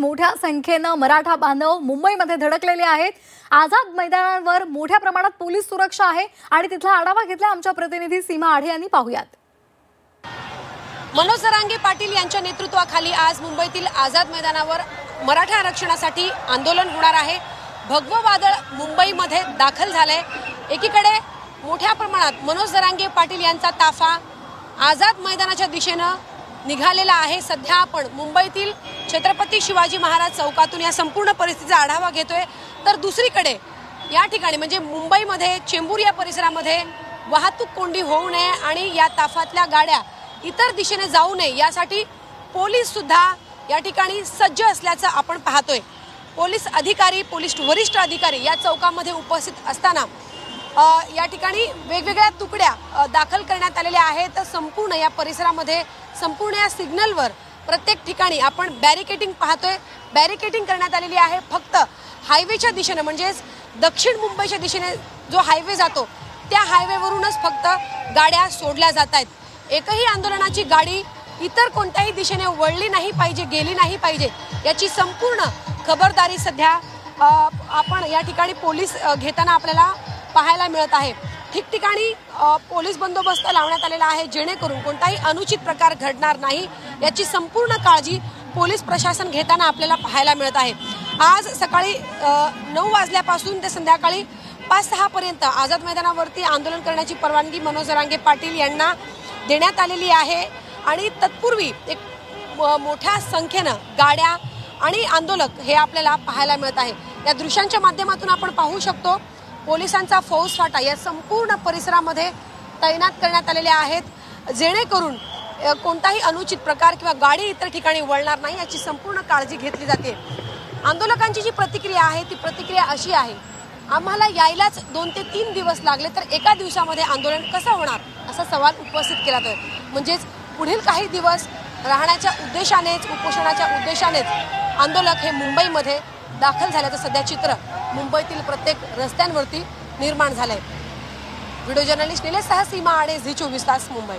मोठ्या संख्येने मराठा बांधव मुंबईमध्ये धडकलेले आहेत। आझाद मैदानावर मोठ्या प्रमाणात पोलीस सुरक्षा आहे आणि तिथला आढावा घेतला आमच्या प्रतिनिधी सीमा आढे यांनी। पाहूयात। मनोज जरांगे पाटील यांच्या नेतृत्वाखाली आज मुंबईतील आझाद मैदानावर मराठा आरक्षणासाठी आंदोलन होणार आहे। भगवं वादळ मुंबईमध्ये दाखल झाले। एकीकडे मोठ्या प्रमाणात मनोज जरांगे पाटील यांचा ताफा आझाद मैदानाच्या दिशेने निघालेला आहे। सध्या आपण मुंबईतील छत्रपती शिवाजी महाराज चौकातून या संपूर्ण परिस्थितीचा आढावा घेतोय। तर दुसरीकडे या ठिकाणी म्हणजे मुंबईमध्ये चेंबूर या परिसरामध्ये वाहतूक कोंडी होऊ नये आणि या ताफ्यातल्या गाड्या इतर दिशेने जाऊ नये यासाठी पोलीस सुद्धा या ठिकाणी सज्ज असल्याचं आपण पाहतोय। पोलीस अधिकारी, पोलीस वरिष्ठ अधिकारी या चौकामध्ये उपस्थित असताना या ठिकाणी वेगवेगळ्या तुकड्या दाखल करण्यात आलेल्या आहेत। संपूर्ण या परिसरामध्ये संपूर्ण या सिग्नलवर प्रत्येक ठिकाणी आपण बॅरिकेडिंग पाहतोय। बॅरिकेडिंग करण्यात आलेली आहे। फक्त हायवेच्या दिशेने म्हणजे दक्षिण मुंबईच्या दिशेने जो हायवे जातो त्या हायवेवरूनच फक्त गाड्या सोडल्या जात आहेत। एकही आंदोलनाची गाडी इतर कोणत्याही दिशेने वळली नाही पाहिजे, गेली नाही पाहिजे याची संपूर्ण खबरदारी सध्या आपण या ठिकाणी पोलीस घेताना आपल्याला पाहायला मिळत आहे। ठिकठिकाणी पोलीस बंदोबस्त लावण्यात आलेला आहे जेणेकरून कोणताही अनुचित प्रकार घडणार नाही याची संपूर्ण काळजी पोलीस प्रशासन घेताना आपल्याला पाहायला मिळत आहे। आज सकाळी 9 वाजल्यापासून ते संध्याकाळी 5-6 पर्यंत आझाद मैदानावरती आंदोलन करण्याची परवानगी मनोज जरांगे पाटील यांना देण्यात आलेली आहे आणि तत्पूर्वी एक मोठ्या संख्येने गाड्या आणि आंदोलक हे आपल्याला पाहायला मिळत आहे। या दृश्यांच्या माध्यमातून आपण पाहू शकतो पोलिसांचा फौजफाटा या संपूर्ण परिसरामध्ये तैनात करण्यात आलेले आहेत जेणेकरून कोणताही अनुचित प्रकार किंवा गाडी इतर ठिकाणी वळणार नाही याची संपूर्ण काळजी घेतली जाते। आंदोलकांची जी प्रतिक्रिया आहे ती प्रतिक्रिया अशी आहे, आम्हाला यायलाच 2 ते 3 दिवस लागले तर एका दिवसामध्ये आंदोलन कसं होणार असा सवाल उपस्थित केला जातोय। म्हणजेच पुढील काही दिवस राहण्याच्या उद्देशानेच, उपोषणाच्या उद्देशानेच आंदोलक हे मुंबईमध्ये दाखल झाल्याचं सध्या चित्र मुंबईतील प्रत्येक रस्त्यांवरती निर्माण झालंय। व्हिडिओ जर्नलिस्ट निलेश सह सीमा आढे, झी 24 तास, मुंबई।